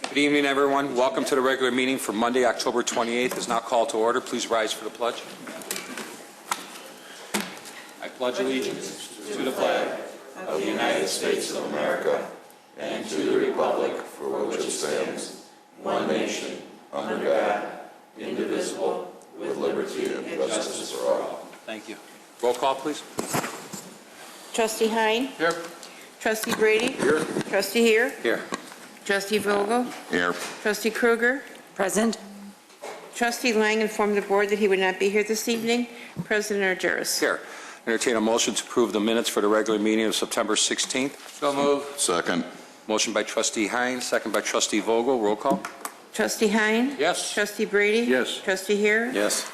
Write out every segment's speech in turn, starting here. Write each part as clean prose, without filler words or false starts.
Good evening, everyone. Welcome to the regular meeting for Monday, October 28th. Is now called to order. Please rise for the pledge. I pledge allegiance to the flag of the United States of America and to the republic for which it stands, one nation, under God, indivisible, with liberty and justice for all. Thank you. Roll call, please. Trustee Hein? Here. Trustee Brady? Here. Trustee Here? Here. Trustee Vogel? Here. Trustee Kruger? Present. Trustee Lang informed the board that he would not be here this evening. President Argyros. Here. Entertain a motion to approve the minutes for the regular meeting of September 16th. So moved. Second. Motion by Trustee Hein, second by Trustee Vogel. Roll call. Trustee Hein? Yes. Trustee Brady? Yes. Trustee Here? Yes.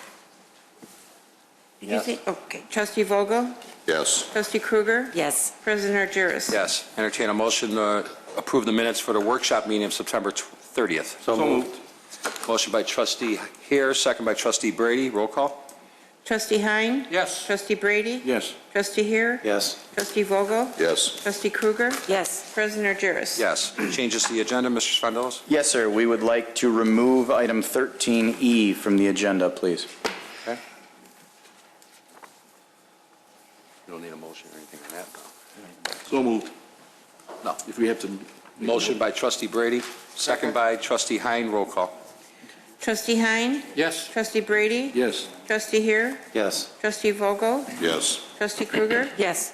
Did you say? Okay. Trustee Vogel? Yes. Trustee Kruger? Yes. President Argyros. Yes. Entertain a motion to approve the minutes for the workshop meeting of September 30th. So moved. Motion by Trustee Here, second by Trustee Brady. Roll call. Trustee Hein? Yes. Trustee Brady? Yes. Trustee Here? Yes. Trustee Vogel? Yes. Trustee Kruger? Yes. President Argyros. Yes. Changes to the agenda, Mr. Spandelos? Yes, sir. We would like to remove item 13E from the agenda, please. Okay. You don't need a motion or anything on that, no. So moved. No. If we have to. Motion by Trustee Brady, second by Trustee Hein. Roll call. Trustee Hein? Yes. Trustee Brady? Yes. Trustee Here? Yes. Trustee Vogel? Yes. Trustee Kruger? Yes.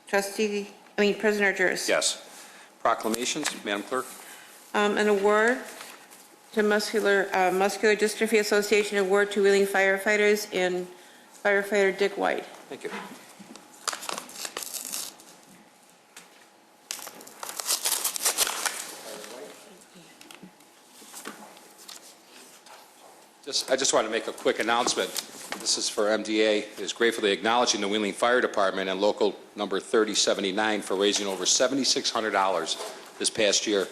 President Argyros. Yes. Proclamations, Madam Clerk. An award to Muscular Dystrophy Association, award to Wheeling firefighters and firefighter Dick White. Thank you. I just want to make a quick announcement. This is for MDA. It is gratefully acknowledging the Wheeling Fire Department and local number 3079 for raising over $7,600 this past year.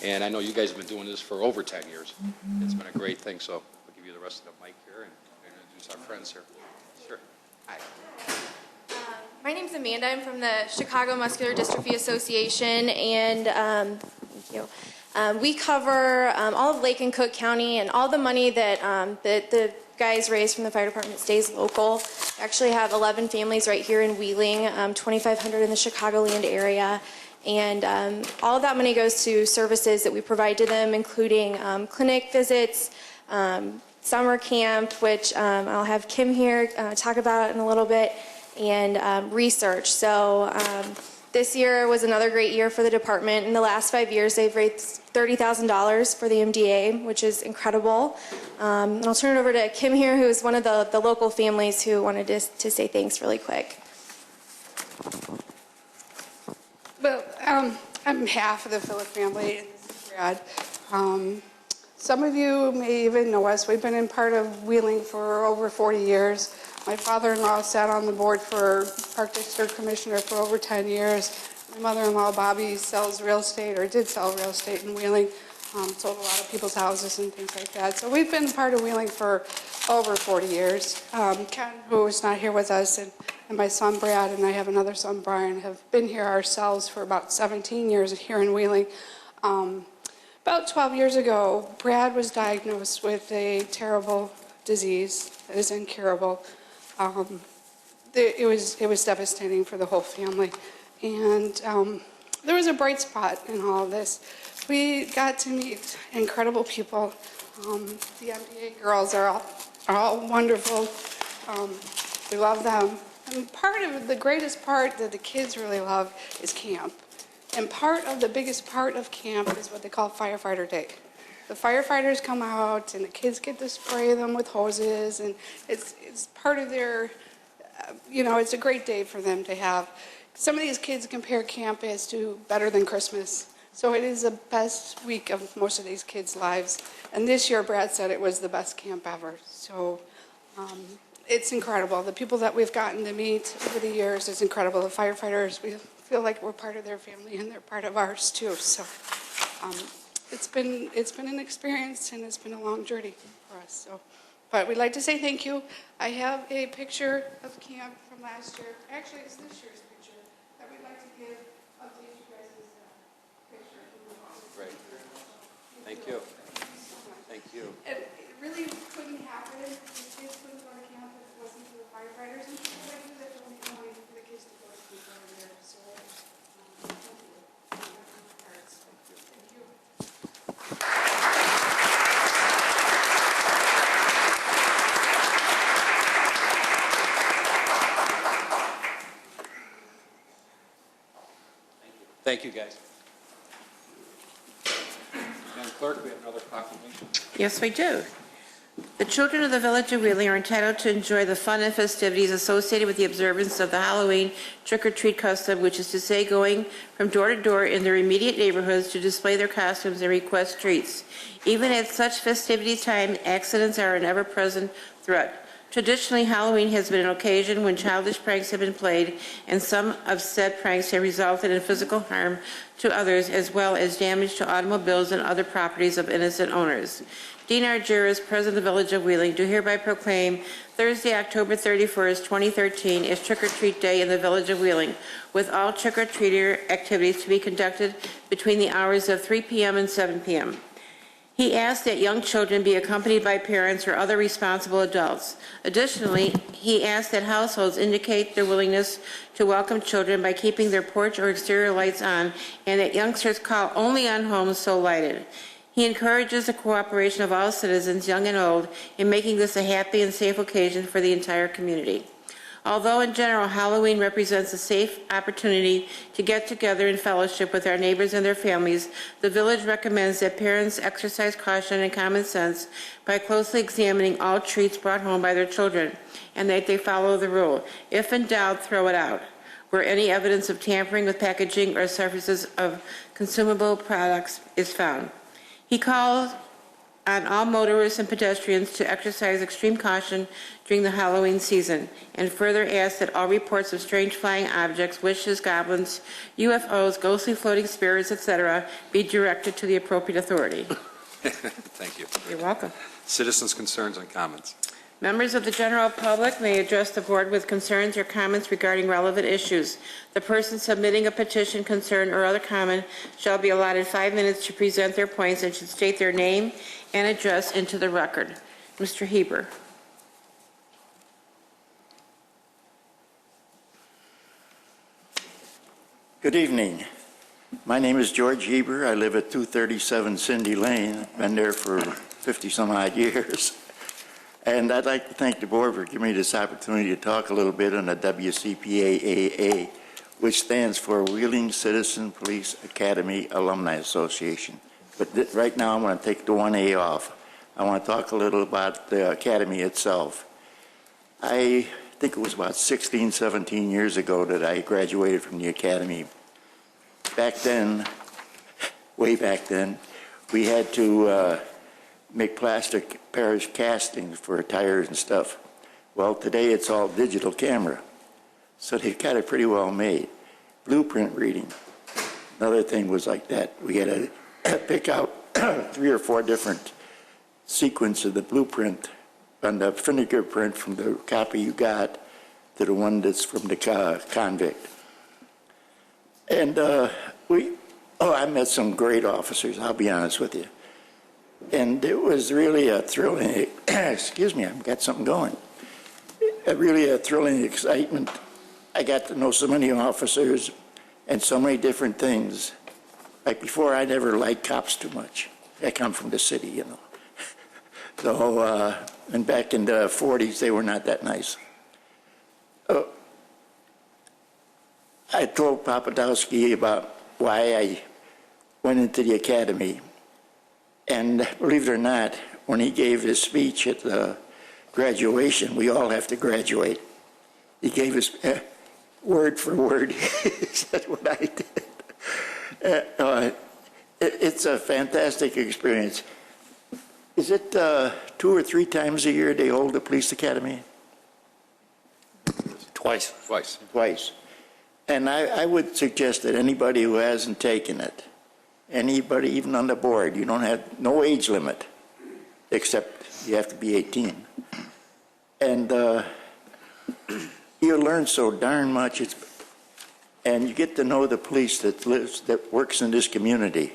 And I know you guys have been doing this for over 10 years. It's been a great thing. So I'll give you the rest of the mic here and introduce our friends here. Sure. Hi. My name's Amanda. I'm from the Chicago Muscular Dystrophy Association, and thank you. We cover all of Lake and Cook County, and all the money that the guys raise from the fire department stays local. We actually have 11 families right here in Wheeling, 2,500 in the Chicagoland area, and all of that money goes to services that we provide to them, including clinic visits, summer camp, which I'll have Kim here talk about in a little bit, and research. So this year was another great year for the department. In the last 5 years, they've raised $30,000 for the MDA, which is incredible. And I'll turn it over to Kim here, who is one of the local families who wanted to say thanks really quick. Well, I'm half of the Phillip family, and this is Brad. Some of you may even know us. We've been in part of Wheeling for over 40 years. My father-in-law sat on the board for Park District Commissioner for over 10 years. My mother-in-law, Bobby, sells real estate, or did sell real estate in Wheeling, sold a lot of people's houses and things like that. So we've been part of Wheeling for over 40 years. Ken, who is not here with us, and my son Brad, and I have another son, Brian, have been here ourselves for about 17 years here in Wheeling. About 12 years ago, Brad was diagnosed with a terrible disease that is incurable. It was devastating for the whole family. And there was a bright spot in all of this. We got to meet incredible people. The MDA girls are all wonderful. We love them. And part of the greatest part that the kids really love is camp. And part of the biggest part of camp is what they call Firefighter Day. The firefighters come out and the kids get to spray them with hoses, and it's part of their, it's a great day for them to have. Some of these kids compare camp as to better than Christmas. So it is the best week of most of these kids' lives. And this year, Brad said it was the best camp ever. So it's incredible. The people that we've gotten to meet over the years is incredible. The firefighters, we feel like we're part of their family and they're part of ours too. So it's been an experience, and it's been a long journey for us. So, but we'd like to say thank you. I have a picture of camp from last year. Actually, it's this year's picture that we'd like to give update you guys' picture. Great. Thank you. Thank you. It really couldn't happen, the kids couldn't go to camp if it wasn't for the firefighters and people like you that donate money for the kids to go to camp over there, so, thank you. Thank you. Thank you, guys. Madam Clerk, we have another proclamation. Yes, we do. The children of the Village of Wheeling are entitled to enjoy the fun and festivities associated with the observance of the Halloween trick-or-treat custom, which is to say going from door to door in their immediate neighborhoods to display their costumes and request treats. Even at such festivity time, accidents are an ever-present threat. Traditionally, Halloween has been an occasion when childish pranks have been played, and some of said pranks have resulted in physical harm to others, as well as damage to automobiles and other properties of innocent owners. Dean Argyris, President of the Village of Wheeling, do hereby proclaim Thursday, October 31st, 2013, as Trick-or-Treat Day in the Village of Wheeling, with all trick-or-treater activities to be conducted between the hours of 3 p.m. and 7 p.m. He asked that young children be accompanied by parents or other responsible adults. Additionally, he asked that households indicate their willingness to welcome children by keeping their porch or exterior lights on, and that youngsters call only on homes so lighted. He encourages the cooperation of all citizens, young and old, in making this a happy and safe occasion for the entire community. Although in general Halloween represents a safe opportunity to get together in fellowship with our neighbors and their families, the village recommends that parents exercise caution and common sense by closely examining all treats brought home by their children, and that they follow the rule. If in doubt, throw it out. Where any evidence of tampering with packaging or surfaces of consumable products is found. He called on all motorists and pedestrians to exercise extreme caution during the Halloween season, and further asked that all reports of strange flying objects, witches, goblins, UFOs, ghostly floating spirits, etc., be directed to the appropriate authority. Thank you. You're welcome. Citizens' concerns and comments. Members of the general public may address the board with concerns or comments regarding relevant issues. The person submitting a petition, concern, or other comment shall be allotted 5 minutes to present their points and should state their name and address into the record. Mr. Heber. Good evening. My name is George Heber. I live at 237 Cindy Lane. Been there for 50-some-odd years. And I'd like to thank the board for giving me this opportunity to talk a little bit on the WCPAAA, which stands for Wheeling Citizen Police Academy Alumni Association. But right now I want to take the 1A off. I want to talk a little about the academy itself. I think it was about 16, 17 years ago that I graduated from the academy. Back then, way back then, we had to make plastic Paris castings for tires and stuff. Well, today it's all digital camera. So they've got it pretty well made. Blueprint reading. Another thing was like that. We had to pick out 3 or 4 different sequences of the blueprint on the fingerprint from the copy you got to the one that's from the convict. And I met some great officers, I'll be honest with you. And it was really a thrilling, excuse me, I've got something going. Really a thrilling excitement. I got to know so many officers and so many different things. Like before, I never liked cops too much. I come from the city, you know. So, and back in the 40s, they were not that nice. I told Papadowski about why I went into the academy. And believe it or not, when he gave his speech at the graduation, we all have to graduate. He gave his word for word. He said what I did. It's a fantastic experience. Is it 2 or 3 times a year they hold the police academy? Twice. Twice. And I would suggest that anybody who hasn't taken it, anybody even on the board, you don't have no age limit, except you have to be 18. And you learn so darn much, and you get to know the police that works in this community.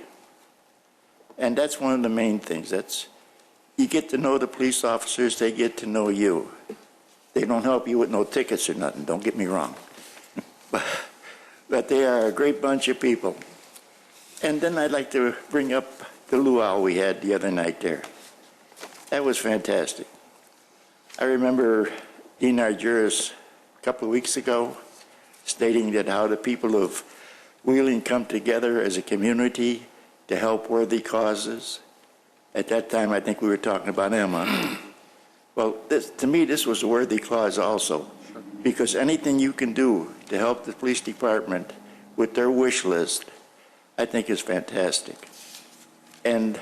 And that's one of the main things. You get to know the police officers, they get to know you. They don't help you with no tickets or nothing, don't get me wrong. But they are a great bunch of people. And then I'd like to bring up the luau we had the other night there. That was fantastic. I remember Dean Argyris a couple of weeks ago stating that how the people of Wheeling come together as a community to help worthy causes. At that time, I think we were talking about Emma. Well, to me, this was a worthy cause also, because anything you can do to help the police department with their wish list, I think is fantastic. And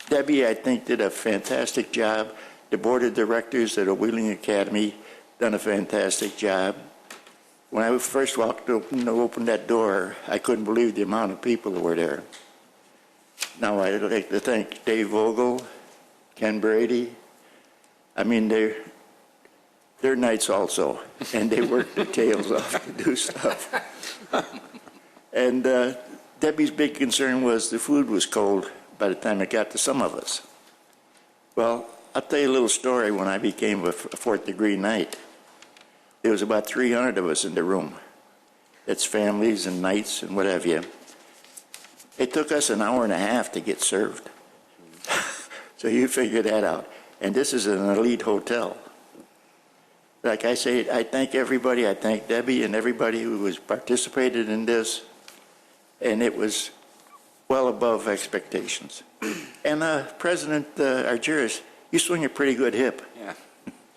Debbie, I think, did a fantastic job. The board of directors at the Wheeling Academy done a fantastic job. When I first opened that door, I couldn't believe the amount of people that were there. Now, I'd like to thank Dave Vogel, Ken Brady. I mean, they're knights also, and they work their tails off to do stuff. And Debbie's big concern was the food was cold by the time it got to some of us. Well, I'll tell you a little story. When I became a fourth degree knight, there was about 300 of us in the room. It's families and knights and what have you. It took us an hour and a half to get served. So you figure that out. And this is an elite hotel. Like I say, I thank everybody. I thank Debbie and everybody who has participated in this. And it was well above expectations. And President Argyris, you swing a pretty good hip. Yeah,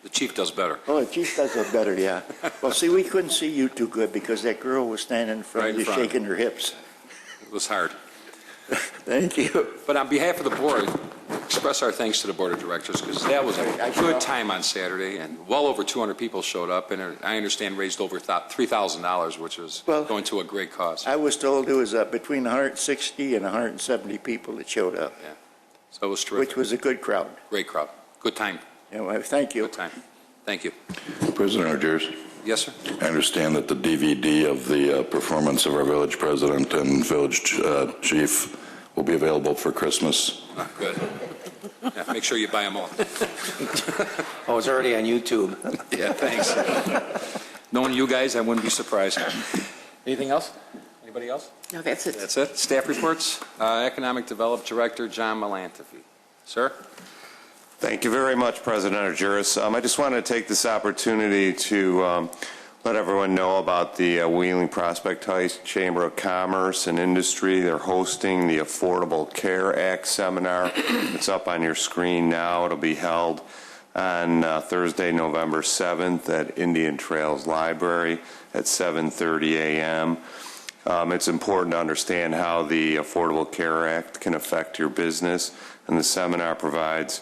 the chief does better. Oh, the chief does it better, yeah. Well, see, we couldn't see you too good because that girl was standing in front Right of in you front. shaking her hips. It was hard. Thank you. But on behalf of the board, express our thanks to the board of directors, because that was a good time on Saturday, and well over 200 people showed up, and I understand raised over $3,000, which was going to a great cause. I was told there was between 160 and 170 people that showed up, Yeah. So it was terrific. which was a good crowd. Great crowd. Good time. Yeah, well, thank you. Good time. Thank you. President Argyris, Yes, sir? I understand that the DVD of the performance of our village president and village chief will be available for Christmas. Good. Yeah, make sure you buy them all. Oh, it's already on YouTube. Yeah, thanks. Knowing you guys, I wouldn't be surprised. Anything else? Anybody else? No, that's it. That's it. Staff reports. Economic Development Director John Malantafi. Sir? Thank you very much, President Argyris. I just want to take this opportunity to let everyone know about the Wheeling Prospect Heights Chamber of Commerce and Industry. They're hosting the Affordable Care Act seminar. It's up on your screen now. It'll be held on Thursday, November 7th at Indian Trails Library at 7:30 a.m. It's important to understand how the Affordable Care Act can affect your business, and the seminar provides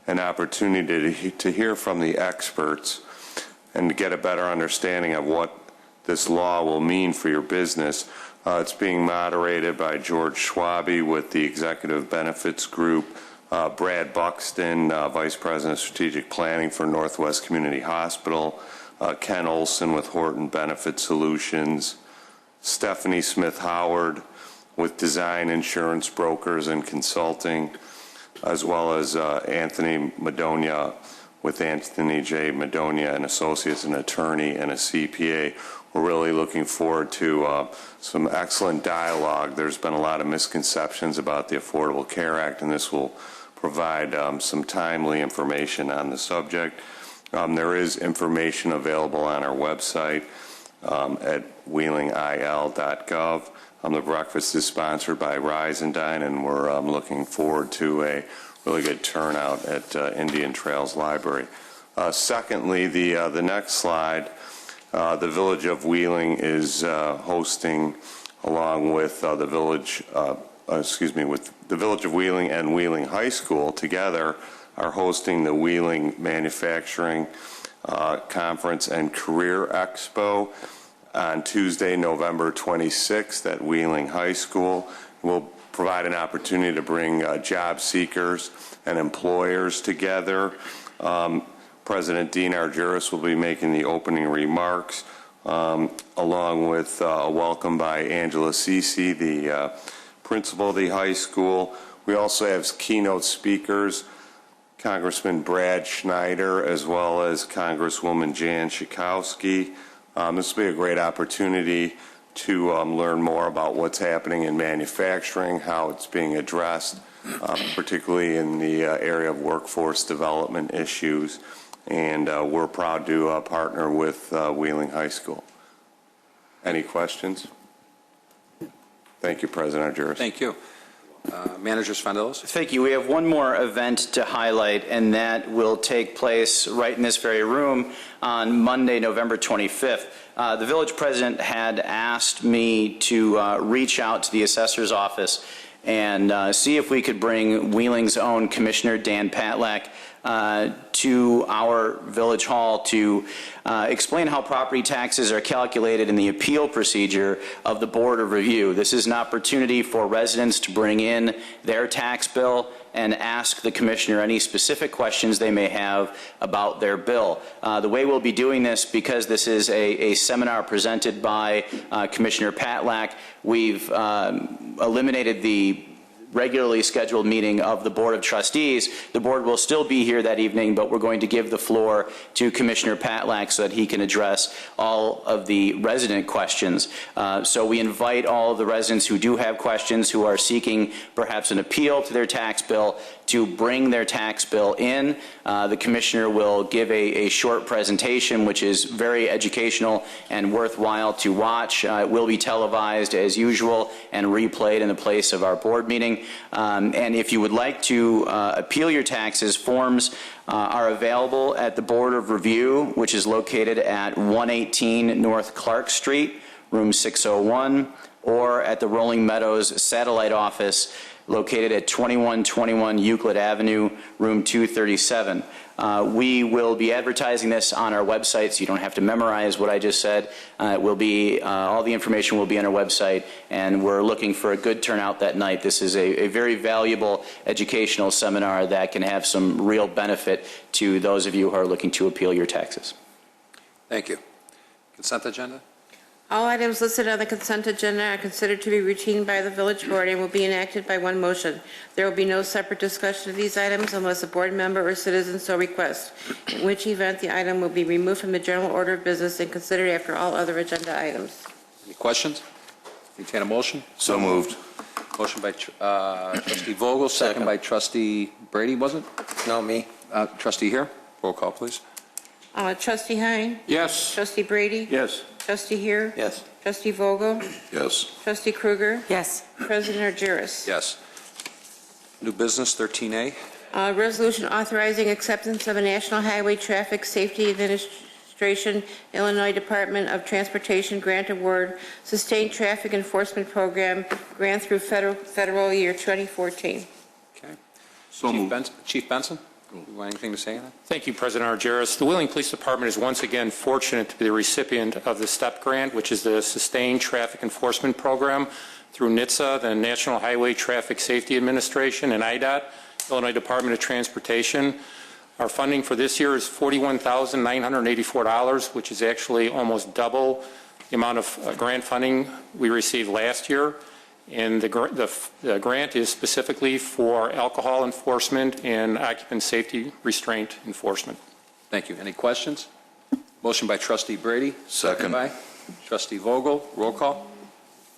an opportunity to hear from the experts and to get a better understanding of what this law will mean for your business. It's being moderated by George Schwabe with the Executive Benefits Group, Brad Buxton, Vice President of Strategic Planning for Northwest Community Hospital, Ken Olson with Horton Benefit Solutions, Stephanie Smith-Howard with Design Insurance Brokers and Consulting, as well as Anthony Madonia with Anthony J. Madonia and Associates, an attorney and a CPA. We're really looking forward to some excellent dialogue. There's been a lot of misconceptions about the Affordable Care Act, and this will provide some timely information on the subject. There is information available on our website at wheelingil.gov. The breakfast is sponsored by Rise and Dine, and we're looking forward to a really good turnout at Indian Trails Library. Secondly, the next slide, the Village of Wheeling is hosting, along with the Village of Wheeling and Wheeling High School together, are hosting the Wheeling Manufacturing Conference and Career Expo on Tuesday, November 26th at Wheeling High School. We'll provide an opportunity to bring job seekers and employers together. President Dean Argyris will be making the opening remarks, along with a welcome by Angela Cece, the principal of the high school. We also have keynote speakers, Congressman Brad Schneider, as well as Congresswoman Jan Schakowsky. This will be a great opportunity to learn more about what's happening in manufacturing, how it's being addressed, particularly in the area of workforce development issues. And we're proud to partner with Wheeling High School. Any questions? Thank you, President Argyris. Thank you. Manager Svandelos? Thank you. We have one more event to highlight, and that will take place right in this very room on Monday, November 25th. The village president had asked me to reach out to the assessor's office and see if we could bring Wheeling's own Commissioner Dan Patlak to our village hall to explain how property taxes are calculated in the appeal procedure of the Board of Review. This is an opportunity for residents to bring in their tax bill and ask the Commissioner any specific questions they may have about their bill. The way we'll be doing this, because this is a seminar presented by Commissioner Patlak, we've eliminated the regularly scheduled meeting of the Board of Trustees. The board will still be here that evening, but we're going to give the floor to Commissioner Patlak so that he can address all of the resident questions. So we invite all of the residents who do have questions, who are seeking perhaps an appeal to their tax bill, to bring their tax bill in. The Commissioner will give a short presentation, which is very educational and worthwhile to watch. It will be televised as usual and replayed in the place of our board meeting. And if you would like to appeal your taxes, forms are available at the Board of Review, which is located at 118 North Clark Street, room 601, or at the Rolling Meadows Satellite Office, located at 2121 Euclid Avenue, room 237. We will be advertising this on our website, so you don't have to memorize what I just said. It will be, all the information will be on our website, and we're looking for a good turnout that night. This is a very valuable educational seminar that can have some real benefit to those of you who are looking to appeal your taxes. Thank you. Consent agenda? All items listed on the consent agenda are considered to be routine by the village board and will be enacted by one motion. There will be no separate discussion of these items unless a board member or citizen so requests, in which event the item will be removed from the general order of business and considered after all other agenda items. Any questions? Entertain a motion? So moved. Motion by Trustee Vogel, second by Trustee Brady, wasn't it? No, me. Trustee here. Roll call, please. Trustee Hein? Yes. Trustee Brady? Yes. Trustee here? Yes. Trustee Vogel? Yes. Trustee Kruger? Yes. President Argyris? Yes. New business, 13A. Resolution authorizing acceptance of a National Highway Traffic Safety Administration, Illinois Department of Transportation Grant Award, Sustained Traffic Enforcement Program, grant through federal year 2014. Okay. So moved. Chief Benson, you want anything to say on that? Thank you, President Argyris. The Wheeling Police Department is once again fortunate to be the recipient of the STEP grant, which is the Sustained Traffic Enforcement Program through NHTSA, the National Highway Traffic Safety Administration, and IDOT, Illinois Department of Transportation. Our funding for this year is $41,984, which is actually almost double the amount of grant funding we received last year. And the grant is specifically for alcohol enforcement and occupant safety restraint enforcement. Thank you. Any questions? Motion by Trustee Brady. Second. By Trustee Vogel. Roll call.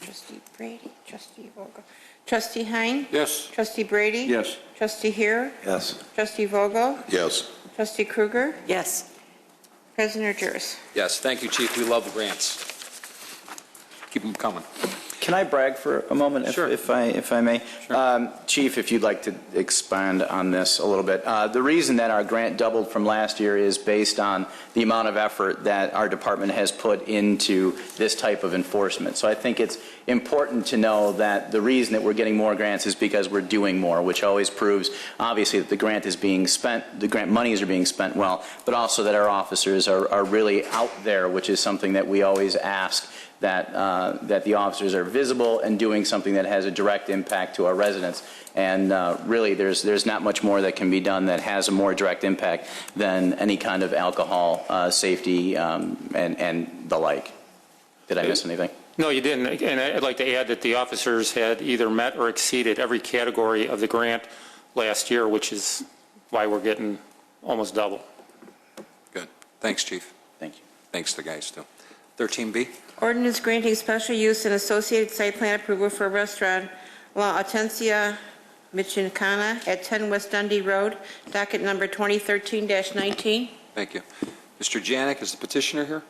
Trustee Brady, Trustee Vogel. Trustee Hein? Yes. Trustee Brady? Yes. Trustee here? Yes. Trustee Vogel? Yes. Trustee Kruger? Yes. President Argyris? Yes. Thank you, Chief. We love the grants. Keep them coming. Can I brag for a moment, Sure. if I may? Sure. Chief, if you'd like to expand on this a little bit. The reason that our grant doubled from last year is based on the amount of effort that our department has put into this type of enforcement. So I think it's important to know that the reason that we're getting more grants is because we're doing more, which always proves, obviously, that the grant is being spent, the grant monies are being spent well, but also that our officers are really out there, which is something that we always ask, that the officers are visible and doing something that has a direct impact to our residents. And really, there's not much more that can be done that has a more direct impact than any kind of alcohol safety and the like. Did I miss anything? No, you didn't. And I'd like to add that the officers had either met or exceeded every category of the grant last year, which is why we're getting almost double. Good. Thanks, Chief. Thank you. Thanks to the guys, too. 13B. Ordinance granting special use and associated site plan approval for a restaurant, La Atencia Michoacana at 10 West Dundee Road, docket number 2013-19. Thank you. Mr. Janik is the petitioner here.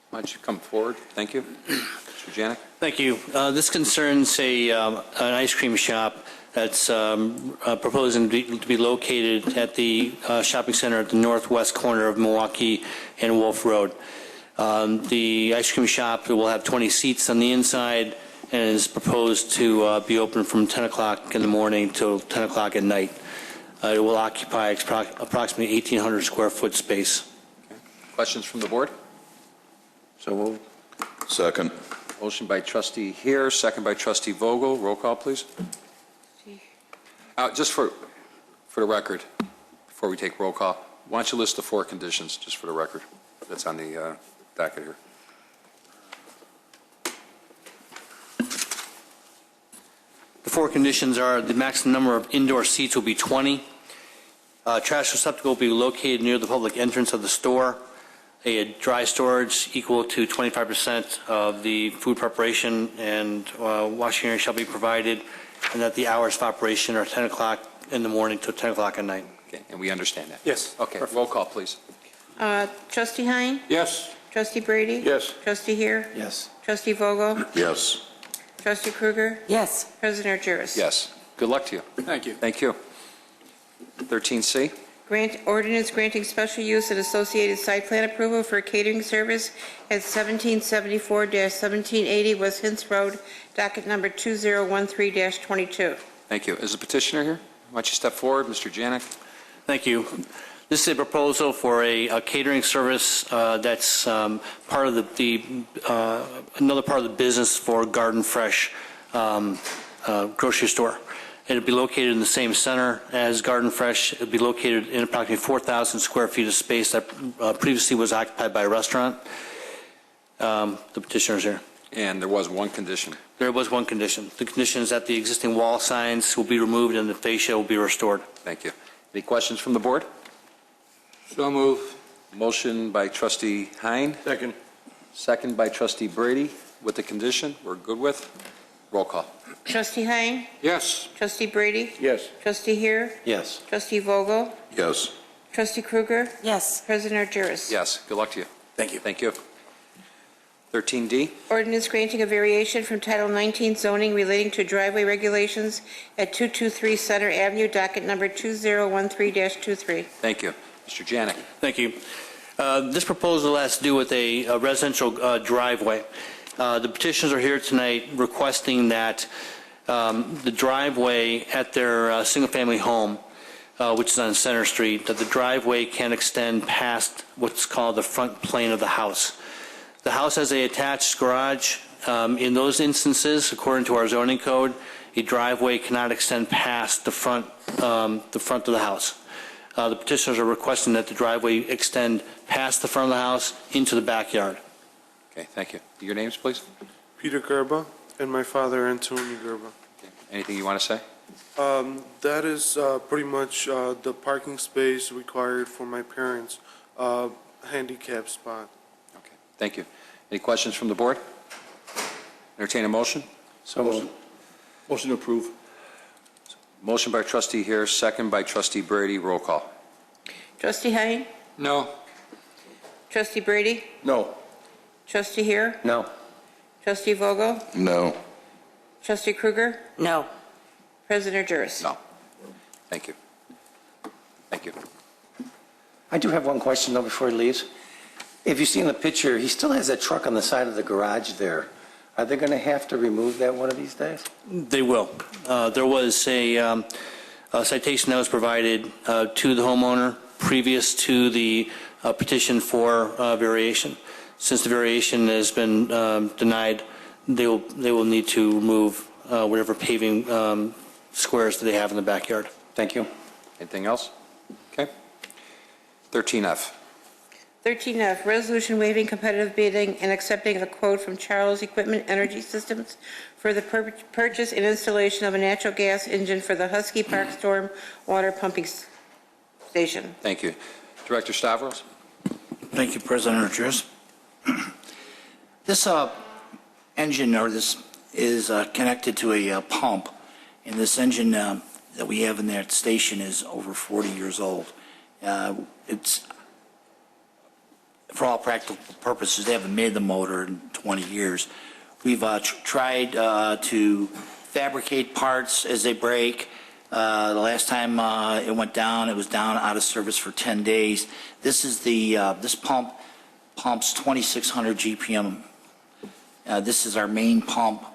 Why don't you come forward? Thank you. Mr. Janik. Thank you. This concerns an ice cream shop that's proposing to be located at the shopping center at the northwest corner of Milwaukee and Wolf Road. The ice cream shop will have 20 seats on the inside and is proposed to be open from 10 o'clock in the morning till 10 o'clock at night. It will occupy approximately 1,800 square foot space. Okay. Questions from the board? So moved. Second. Motion by trustee here, second by trustee Vogel. Roll call, please. Just for the record, before we take roll call, why don't you list the 4 conditions, just for the record, that's on the docket here. The 4 conditions are the maximum number of indoor seats will be 20. Trash receptacle will be located near the public entrance of the store. A dry storage equal to 25% of the food preparation and washing area shall be provided, and that the hours of operation are 10 o'clock in the morning to 10 o'clock at night. Okay, and we understand that? Yes. Okay, roll call, please. Trustee Hein? Yes. Trustee Brady? Yes. Trustee Here? Yes. Trustee Vogel? Yes. Trustee Krueger? Yes. President Juris? Yes. Good luck to you. Thank you. Thank you. 13C. Ordinance granting special use and associated site plan approval for a catering service at 1774-1780 West Hintz Road, docket number 2013-22. Thank you. Is the petitioner here? Why don't you step forward, Mr. Janik? Thank you. This is a proposal for a catering service that's part of another part of the business for Garden Fresh grocery store. It'll be located in the same center as Garden Fresh. It'll be located in approximately 4,000 square feet of space that previously was occupied by a restaurant. The petitioner's here. And there was one condition. There was one condition. The condition is that the existing wall signs will be removed and the fascia will be restored. Thank you. Any questions from the board? So moved. Motion by trustee Hein, Second. second by trustee Brady. With the condition we're good with. Roll call. Trustee Hein? Yes. Trustee Brady? Yes. Trustee Here? Yes. Trustee Vogel? Yes. Trustee Krueger? Yes. President Juris? Yes. Good luck to you. Thank you. Thank you. 13D. Ordinance granting a variation from Title 19 zoning relating to driveway regulations at 223 Center Avenue, docket number 2013-23. Thank you. Mr. Janik. Thank you. This proposal has to do with a residential driveway. The petitioners are here tonight requesting that the driveway at their single-family home, which is on Center Street, that the driveway can extend past what's called the front plane of the house. The house has an attached garage. In those instances, according to our zoning code, a driveway cannot extend past the front of the house. The petitioners are requesting that the driveway extend past the front of the house into the backyard. Okay, thank you. Your names, please. Peter Gerba and my father, Antonio Gerba. Okay. Anything you want to say? That is pretty much the parking space required for my parents' handicap spot. Okay, thank you. Any questions from the board? Entertain a motion? So moved. Motion to approve. Motion by trustee here, second by trustee Brady. Roll call. Trustee Hein? No. Trustee Brady? No. Trustee Here? No. Trustee Vogel? No. Trustee Krueger? No. President Juris? No. Thank you. Thank you. I do have one question, though, before he leaves. If you see in the picture, he still has that truck on the side of the garage there. Are they going to have to remove that one of these days? They will. There was a citation that was provided to the homeowner previous to the petition for variation. Since the variation has been denied, they will need to remove whatever paving squares that they have in the backyard. Thank you. Anything else? Okay. 13F. 13F, resolution waiving competitive bidding and accepting a quote from Charles Equipment Energy Systems for the purchase and installation of a natural gas engine for the Husky Park Storm Water Pumping Station. Thank you. Director Stavros? Thank you, President Argyris. This engine, or this, is connected to a pump, and this engine that we have in that station is over 40 years old. It's, for all practical purposes, they haven't made the motor in 20 years. We've tried to fabricate parts as they break. The last time it went down, it was down out of service for 10 days. This is the this pump pumps 2,600 GPM. This is our main pump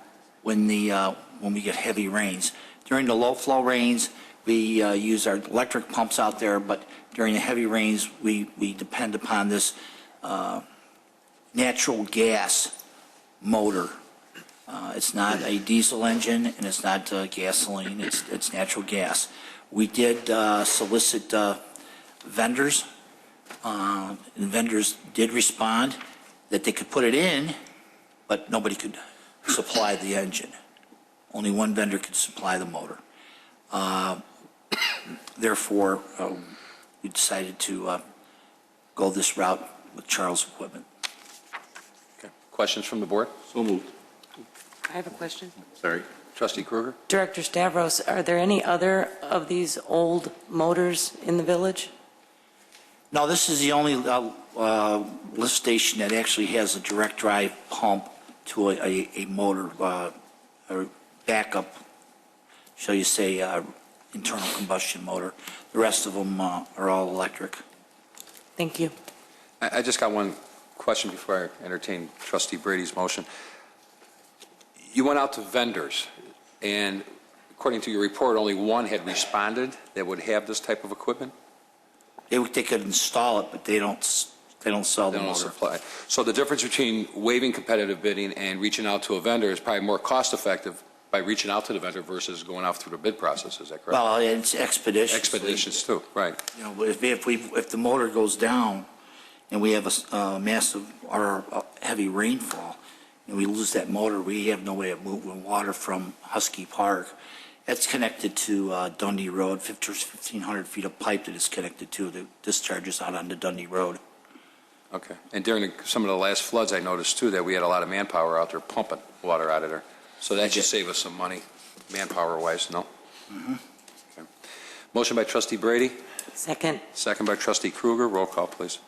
when we get heavy rains. During the low flow rains, we use our electric pumps out there, but during the heavy rains, we depend upon this natural gas motor. It's not a diesel engine, and it's not gasoline. It's natural gas. We did solicit vendors, and vendors did respond that they could put it in, but nobody could supply the engine. Only one vendor could supply the motor. Therefore, we decided to go this route with Charles Equipment. Okay. Questions from the board? So moved. I have a question. Sorry. Trustee Kruger? Director Stavros, are there any other of these old motors in the village? No, this is the only lift station that actually has a direct drive pump to a motor, or backup, shall you say, internal combustion motor. The rest of them are all electric. Thank you. I just got one question before I entertain Trustee Brady's motion. You went out to vendors, and according to your report, only one had responded that would have this type of equipment? They could install it, but they don't sell the They don't motor. supply. So the difference between waiving competitive bidding and reaching out to a vendor is probably more cost-effective by reaching out to the vendor versus going off through the bid process. Is that correct? Well, it's expeditious. Expeditious too, right. You know, if the motor goes down and we have a massive or a heavy rainfall and we lose that motor, we have no way of moving water from Husky Park. That's connected to Dundee Road, 1,500 feet of pipe that is connected to the discharges out onto Dundee Road. Okay. And during some of the last floods, I noticed too that we had a lot of manpower out there pumping water out of there. So that should save us some money, manpower-wise, no? Mm-hmm. Okay. Motion by Trustee Brady. Second. Second by Trustee Kruger. Roll call, please.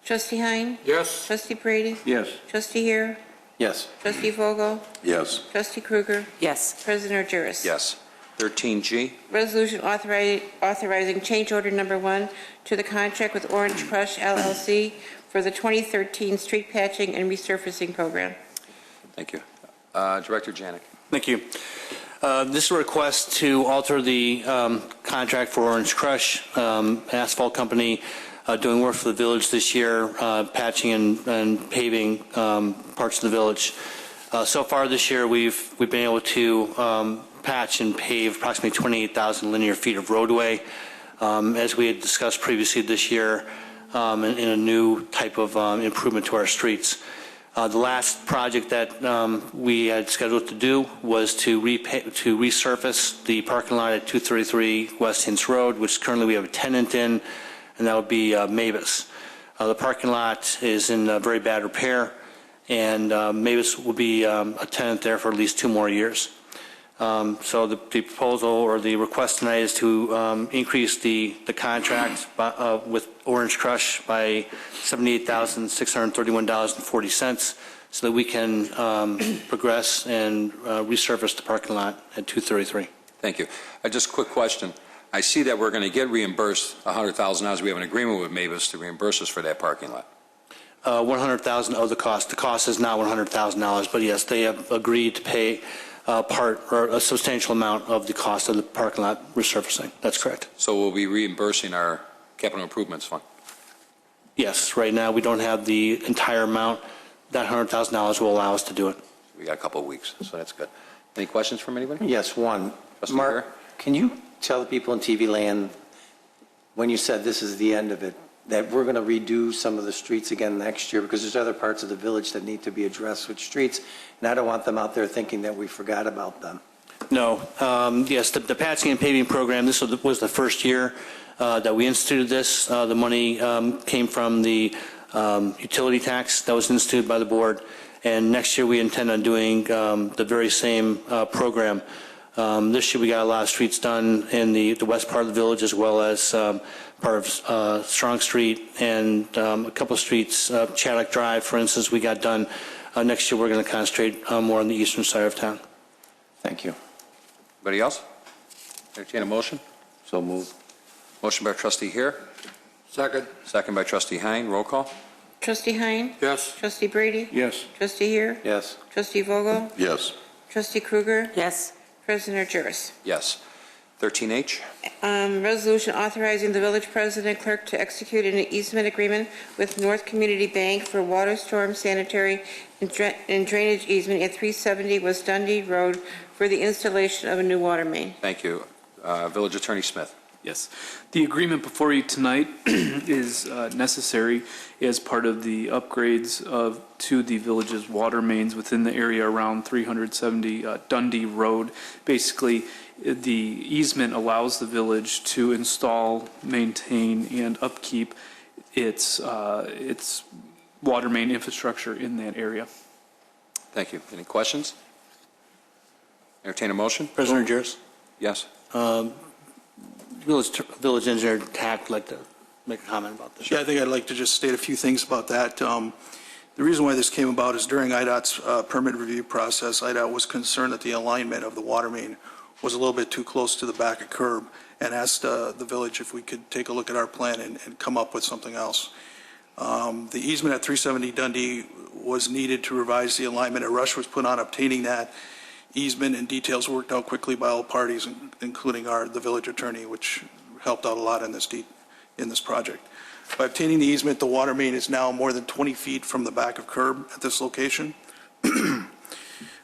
Trustee Hein? Yes. Trustee Brady? Yes. Trustee Hare? Yes. Trustee Vogel? Yes. Trustee Kruger? Yes. President Argyris? Yes. 13G. Resolution authorizing change order number 1 to the contract with Orange Crush LLC for the 2013 street patching and resurfacing program. Thank you. Director Janik. Thank you. This is a request to alter the contract for Orange Crush, asphalt company, doing work for the village this year, patching and paving parts of the village. So far this year, we've been able to patch and pave approximately 28,000 linear feet of roadway, as we had discussed previously this year, in a new type of improvement to our streets. The last project that we had scheduled to do was to resurface the parking lot at 233 West Hints Road, which currently we have a tenant in, and that would be Mavis. The parking lot is in very bad repair, and Mavis will be a tenant there for at least 2 more years. So the proposal or the request tonight is to increase the contract with Orange Crush by $78,631.40 so that we can progress and resurface the parking lot at 233. Thank you. Just a quick question. I see that we're going to get reimbursed $100,000. We have an agreement with Mavis to reimburse us for that parking lot. $100,000 of the cost. The cost is not $100,000, but yes, they have agreed to pay part or a substantial amount of the cost of the parking lot resurfacing. That's correct. So we'll be reimbursing our capital improvements fund. Yes, right now we don't have the entire amount. That $100,000 will allow us to do it. We got a couple of weeks, so that's good. Any questions from anybody? Yes, one. Trustee Mark, Hare? can you tell the people in TV land, when you said this is the end of it, that we're going to redo some of the streets again next year because there's other parts of the village that need to be addressed with streets, and I don't want them out there thinking that we forgot about them. No. Yes, the patching and paving program, this was the first year that we instituted this. The money came from the utility tax that was instituted by the board, and next year we intend on doing the very same program. This year we got a lot of streets done in the west part of the village, as well as part of Strong Street and a couple of streets, Chaddock Drive, for instance, we got done. Next year we're going to concentrate more on the eastern side of town. Thank you. Anybody else? Entertain a motion? So moved. Motion by trustee Hare. Second. Second by trustee Hein. Roll call. Trustee Hein? Yes. Trustee Brady? Yes. Trustee Here? Yes. Trustee Vogel? Yes. Trustee Krueger? Yes. President Juris. Yes. 13H. Resolution authorizing the village president clerk to execute an easement agreement with North Community Bank for water, storm, sanitary, and drainage easement at 370 West Dundee Road for the installation of a new water main. Thank you. Village Attorney Smith. Yes. The agreement before you tonight is necessary as part of the upgrades to the village's water mains within the area around 370 Dundee Road. Basically, the easement allows the village to install, maintain, and upkeep its water main infrastructure in that area. Thank you. Any questions? Entertain a motion? President Juris? Yes. Village Engineer Tack would like to make a comment about this. Yeah, I think I'd like to just state a few things about that. The reason why this came about is during IDOT's permit review process, IDOT was concerned that the alignment of the water main was a little bit too close to the back of curb and asked the village if we could take a look at our plan and come up with something else. The easement at 370 Dundee was needed to revise the alignment. A rush was put on obtaining that easement, and details worked out quickly by all parties, including the village attorney, which helped out a lot in this project. By obtaining the easement, the water main is now more than 20 feet from the back of curb at this location.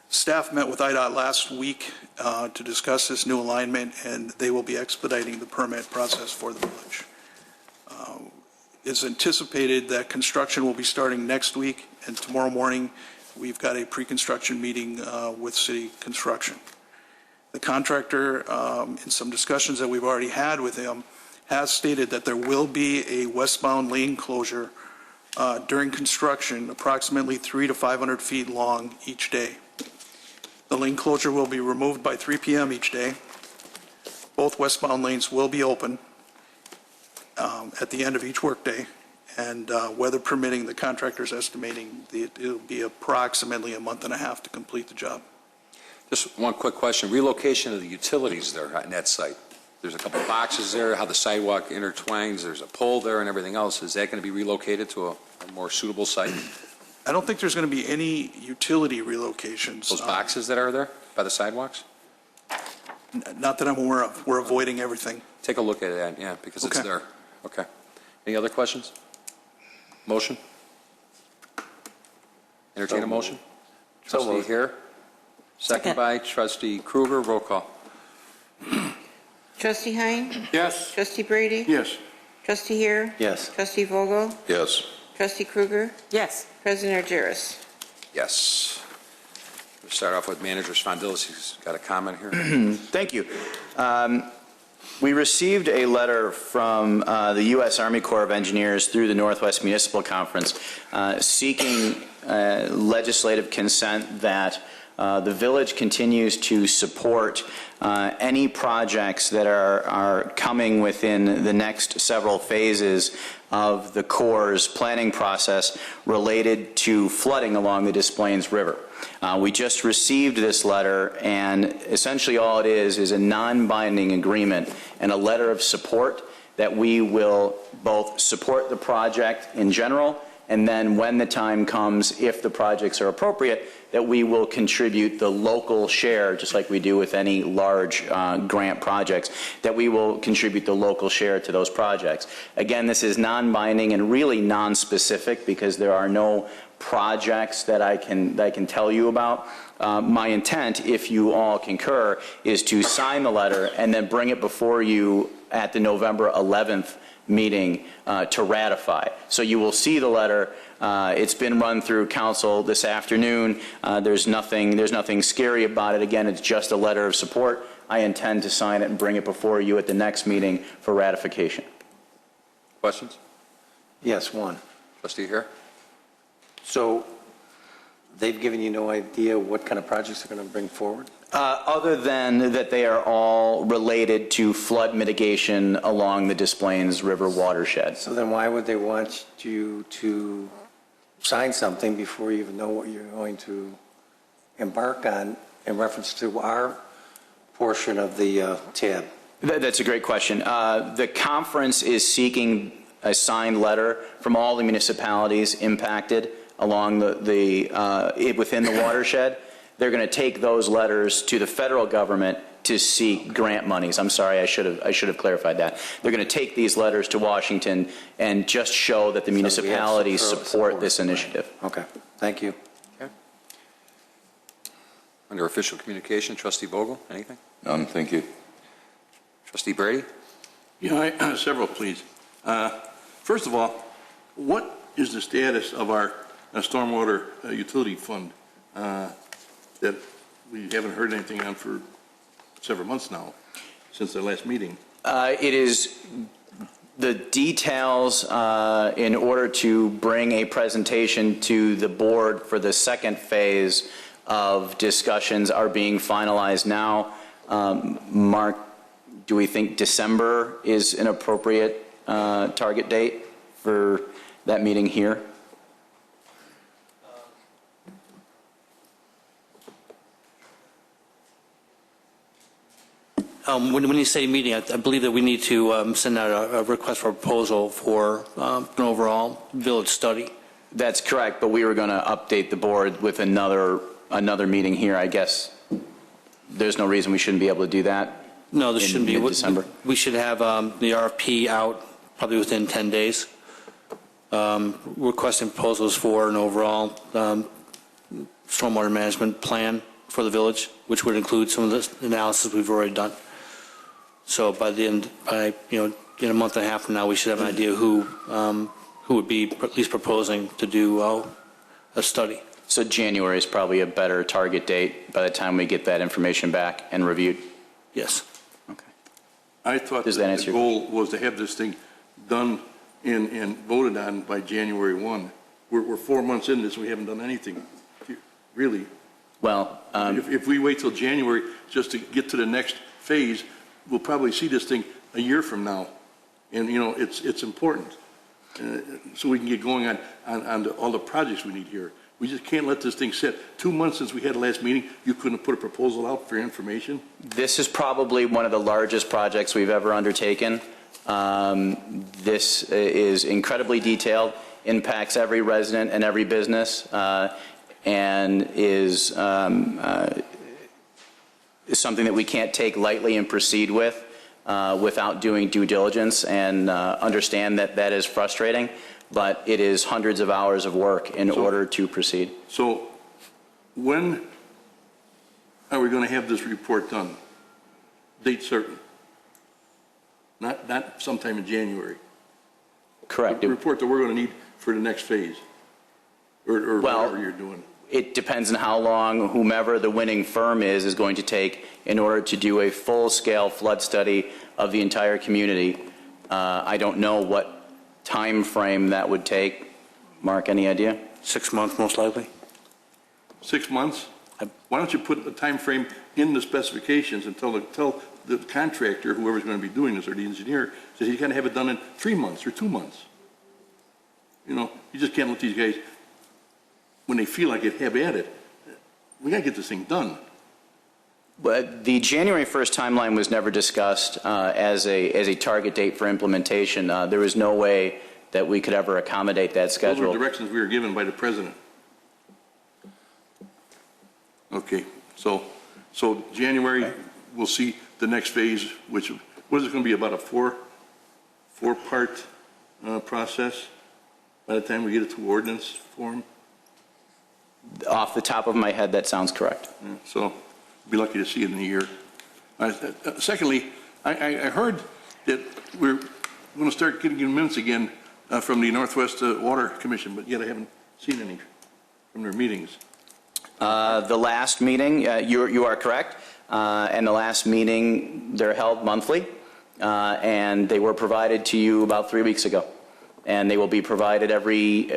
Staff met with IDOT last week to discuss this new alignment, and they will be expediting the permit process for the village. It's anticipated that construction will be starting next week, and tomorrow morning we've got a pre-construction meeting with City Construction. The contractor, in some discussions that we've already had with him, has stated that there will be a westbound lane closure during construction, approximately 300 to 500 feet long each day. The lane closure will be removed by 3 p.m. each day. Both westbound lanes will be open at the end of each workday, and weather permitting, the contractor's estimating it'll be approximately a month and a half to complete the job. Just one quick question. Relocation of the utilities there on that site. There's a couple boxes there, how the sidewalk intertwines, there's a pole there and everything else. Is that going to be relocated to a more suitable site? I don't think there's going to be any utility relocations. Those boxes that are there by the sidewalks? Not that I'm aware of. We're avoiding everything. Take a look at that, yeah, because it's Okay. there. Okay. Any other questions? Motion? Entertain a motion? Trustee Hare? Second by trustee Krueger. Roll call. Trustee Hein? Yes. Trustee Brady? Yes. Trustee Here? Yes. Trustee Vogel? Yes. Trustee Krueger? Yes. President Juris. Yes. We'll start off with Manager Spondilis. He's got a comment here. Thank you. We received a letter from the U.S. Army Corps of Engineers through the Northwest Municipal Conference seeking legislative consent that the village continues to support any projects that are coming within the next several phases of the Corps' planning process related to flooding along the Des Plaines River. We just received this letter, and essentially all it is a non-binding agreement and a letter of support that we will both support the project in general, and then when the time comes, if the projects are appropriate, that we will contribute the local share, just like we do with any large grant projects, that we will contribute the local share to those projects. Again, this is non-binding and really non-specific because there are no projects that I can tell you about. My intent, if you all concur, is to sign the letter and then bring it before you at the November 11th meeting to ratify. So you will see the letter. It's been run through council this afternoon. There's nothing scary about it. Again, it's just a letter of support. I intend to sign it and bring it before you at the next meeting for ratification. Questions? Yes, one. Trustee Hare? So they've given you no idea what kind of projects they're going to bring forward? Other than that they are all related to flood mitigation along the Des Plaines River watershed. So then why would they want you to sign something before you even know what you're going to embark on in reference to our portion of the tab? That's a great question. The conference is seeking a signed letter from all the municipalities impacted along within the watershed. They're going to take those letters to the federal government to seek grant monies. I'm sorry, I should have clarified that. They're going to take these letters to Washington and just show that the municipalities support this initiative. Okay, thank you. Okay. Under official communication, Trustee Vogel, anything? None, thank you. Trustee Brady? Yeah, several, please. First of all, what is the status of our stormwater utility fund that we haven't heard anything on for several months now, since the last meeting? It is the details in order to bring a presentation to the board for the second phase of discussions are being finalized now. Mark, do we think December is an appropriate target date for that meeting here? When you say meeting, I believe that we need to send out a request for proposal for an overall village study. That's correct, but we were going to update the board with another meeting here. I guess there's no reason we shouldn't be able to do that. No, there shouldn't be. December. We should have the RFP out probably within 10 days. Requesting proposals for an overall stormwater management plan for the village, which would include some of the analysis we've already done. So by the end, in a month and a half from now, we should have an idea who would be at least proposing to do a study. So January is probably a better target date by the time we get that information back and reviewed. Yes. Okay. I thought Does that that answer the goal was to have this thing done and voted on by January 1. We're 4 months into this, and we haven't done anything, really. Well, if we wait till January just to get to the next phase, we'll probably see this thing a year from now. And, it's important. So we can get going on all the projects we need here. We just can't let this thing sit. 2 months since we had the last meeting, you couldn't put a proposal out for information? This is probably one of the largest projects we've ever undertaken. This is incredibly detailed, impacts every resident and every business, and is something that we can't take lightly and proceed with without doing due diligence, and understand that that is frustrating, but it is hundreds of hours of work in order to proceed. So when are we going to have this report done? Date certain? Not sometime in January. Correct. The report that we're going to need for the next phase, or well, whatever you're doing. It depends on how long whomever the winning firm is going to take in order to do a full-scale flood study of the entire community. I don't know what time frame that would take. Mark, any idea? 6 months, most likely. 6 months? Why don't you put a time frame in the specifications and tell the contractor, whoever's going to be doing this, or the engineer, that he's going to have it done in 3 months or 2 months? You just can't let these guys, when they feel like it, have at it. We got to get this thing done. But the January 1st timeline was never discussed as a target date for implementation. There was no way that we could ever accommodate that schedule. Those were directions we were given by the president. Okay, so January, we'll see the next phase, what is it going to be, about a four-part process by the time we get it to ordinance form? Off the top of my head, that sounds correct. Yeah, so be lucky to see it in a year. Secondly, I heard that we're going to start getting minutes again from the Northwest Water Commission, but yet I haven't seen any from their meetings. The last meeting, you are correct, and the last meeting, they're held monthly, and they were provided to you about 3 weeks ago. And they will be provided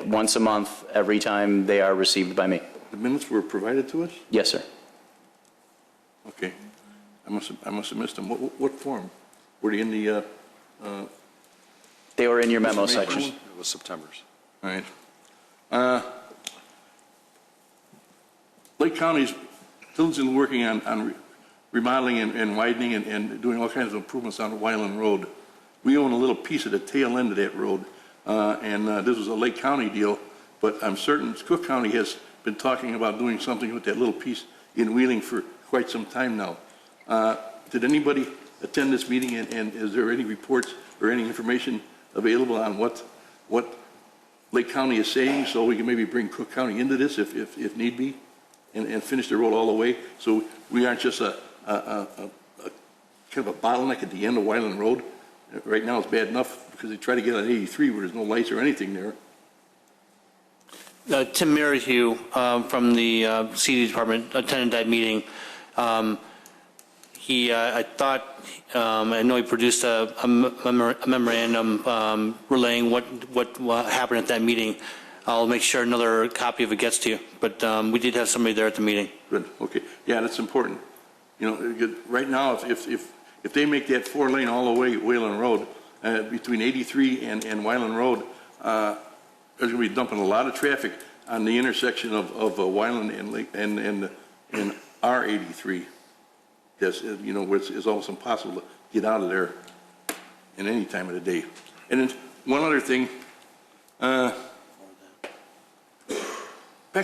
once a month, every time they are received by me. The minutes were provided to us? Yes, sir. Okay. I must have missed them. What form? Were they in the... They were in your memo section. It was September's. All right. Lake County's diligently working on remodeling and widening and doing all kinds of improvements on Wyland Road. We own a little piece of the tail end of that road, and this was a Lake County deal, but I'm certain Cook County has been talking about doing something with that little piece in Wheeling for quite some time now. Did anybody attend this meeting, and is there any reports or any information available on what Lake County is saying, so we can maybe bring Cook County into this if need be, and finish the road all the way, so we aren't just a kind of a bottleneck at the end of Wyland Road? Right now it's bad enough because they try to get on 83 where there's no lights or anything there. Tim Merrihew from the CD department attended that meeting. I know he produced a memorandum relaying what happened at that meeting. I'll make sure another copy of it gets to you, but we did have somebody there at the meeting. Good, okay. Yeah, that's important. You know, right now, if they make that 4-lane all the way Wayland Road, between 83 and Wyland Road, there's going to be dumping a lot of traffic on the intersection of Wyland and R83. That's, you know, where it's almost impossible to get out of there in any time of the day. And then one other thing, back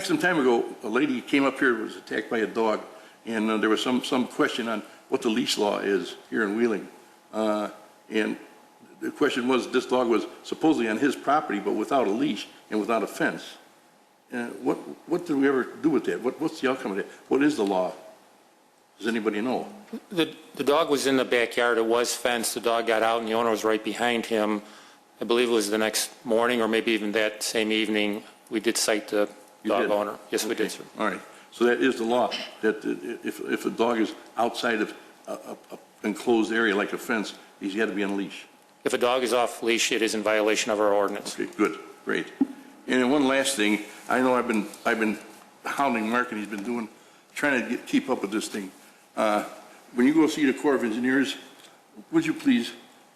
some time ago, a lady came up here, was attacked by a dog, and there was some question on what the leash law is here in Wheeling. And the question was, this dog was supposedly on his property, but without a leash and without a fence. What did we ever do with that? What's the outcome of that? What is the law? Does anybody know? The dog was in the backyard. It was fenced. The dog got out, and the owner was right behind him. I believe it was the next morning or maybe even that same evening, we did cite the dog owner. Yes, we did, sir. All right. So that is the law, that if a dog is outside of an enclosed area like a fence, he's got to be on a leash. If a dog is off leash, it is in violation of our ordinance. Okay, good, great. And then one last thing, I know I've been hounding Mark, and he's been trying to keep up with this thing. When you go see the Corps of Engineers, would you please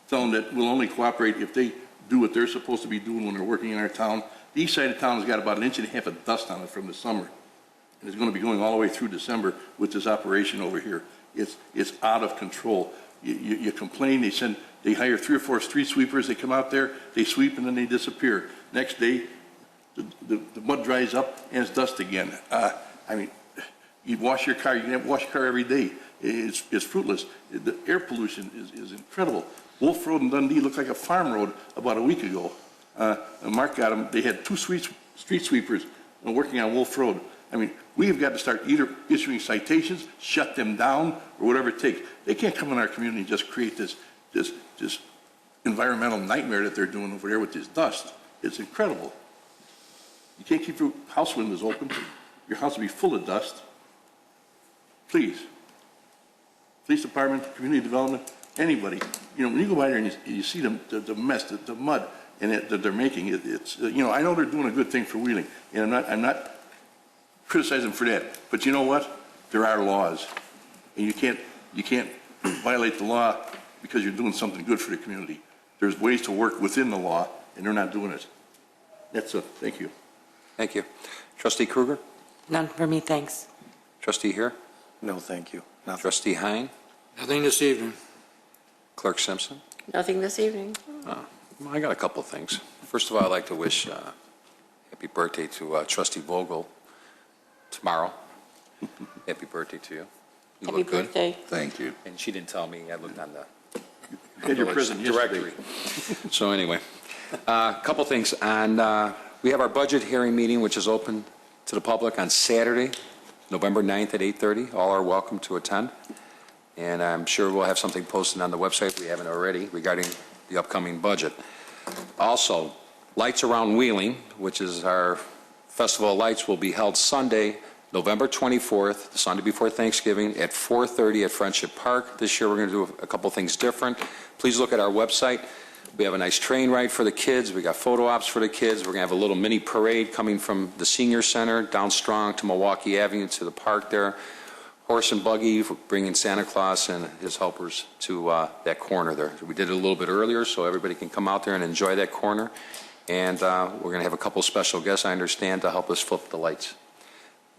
tell them that we'll only cooperate if they do what they're supposed to be doing when they're working in our town? The east side of town has got about 1.5 inches of dust on it from the summer. And it's going to be going all the way through December with this operation over here. It's out of control. You complain, they hire 3 or 4 street sweepers, they come out there, they sweep, and then they disappear. Next day, the mud dries up and it's dust again. I mean, you wash your car, you can have to wash your car every day. It's fruitless. The air pollution is incredible. Wolf Road in Dundee looked like a farm road about a week ago. Mark got them, they had 2 street sweepers working on Wolf Road. I mean, we have got to start either issuing citations, shut them down, or whatever it takes. They can't come in our community and just create this environmental nightmare that they're doing over there with this dust. It's incredible. You can't keep your house windows open. Your house will be full of dust. Please. Police department, community development, anybody. You know, when you go by there and you see the mess, the mud that they're making, it's you know, I know they're doing a good thing for Wheeling, and I'm not criticize them for that. But you know what? There are laws, and you can't violate the law because you're doing something good for the community. There's ways to work within the law, and they're not doing it. That's it. Thank you. Thank you. Trustee Kruger? None for me, thanks. Trustee here? No, thank you. Nothing. Trustee Hein? Nothing this evening. Clerk Simpson? Nothing this evening. Well, I got a couple of things. First of all, I'd like to wish happy birthday to Trustee Vogel tomorrow. Happy birthday to you. You Happy look good. birthday. Thank you. And she didn't tell me. I looked on the Had your present directory. So anyway, a couple things. We have our budget hearing meeting, which is open to the public on Saturday, November 9th at 8:30. All are welcome to attend. And I'm sure we'll have something posted on the website, if we haven't already, regarding the upcoming budget. Also, Lights Around Wheeling, which is our Festival of Lights, will be held Sunday, November 24th, the Sunday before Thanksgiving, at 4:30 at Friendship Park. This year, we're going to do a couple things different. Please look at our website. We have a nice train ride for the kids. We got photo ops for the kids. We're going to have a little mini parade coming from the Senior Center down Strong to Milwaukee Avenue to the park there. Horse and buggy, bringing Santa Claus and his helpers to that corner there. We did it a little bit earlier so everybody can come out there and enjoy that corner. And we're going to have a couple special guests, I understand, to help us flip the lights.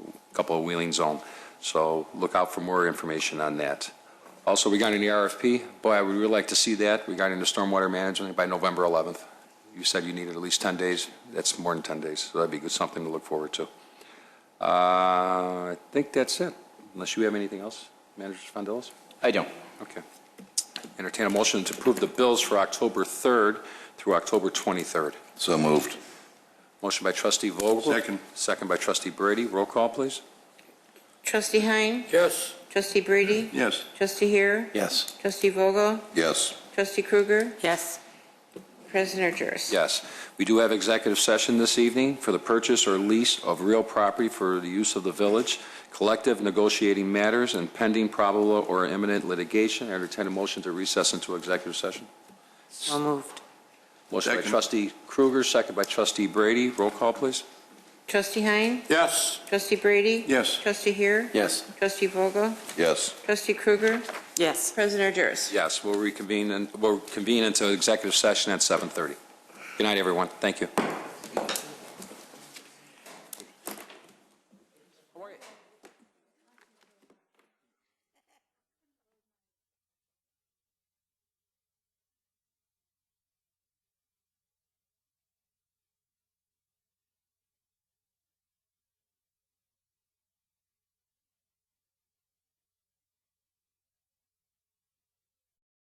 A couple of wheeling zone. So look out for more information on that. Also, regarding the RFP, boy, I would really like to see that regarding the stormwater management by November 11th. You said you needed at least 10 days. That's more than 10 days, so that'd be good, something to look forward to. I think that's it, unless you have anything else, Manager Spandelis? I don't. Okay. Entertain a motion to approve the bills for October 3rd through October 23rd. So moved. Motion by Trustee Vogel. Second. Second by Trustee Brady. Roll call, please. Trustee Hein? Yes. Trustee Brady? Yes. Trustee Heer? Yes. Trustee Vogel? Yes. Trustee Kruger? Yes. President Urquhart? Yes. We do have executive session this evening for the purchase or lease of real property for the use of the village, collective negotiating matters, and pending probable or imminent litigation. I entertain a motion to recess into executive session. So moved. Motion by Second. Trustee Kruger, second by Trustee Brady. Roll call, please. Trustee Hein? Yes. Trustee Brady? Yes. Trustee Heer? Yes. Trustee Vogel? Yes. Trustee Kruger? Yes. President Urquhart? Yes, we'll convene into executive session at 7:30. Good night, everyone. Thank you.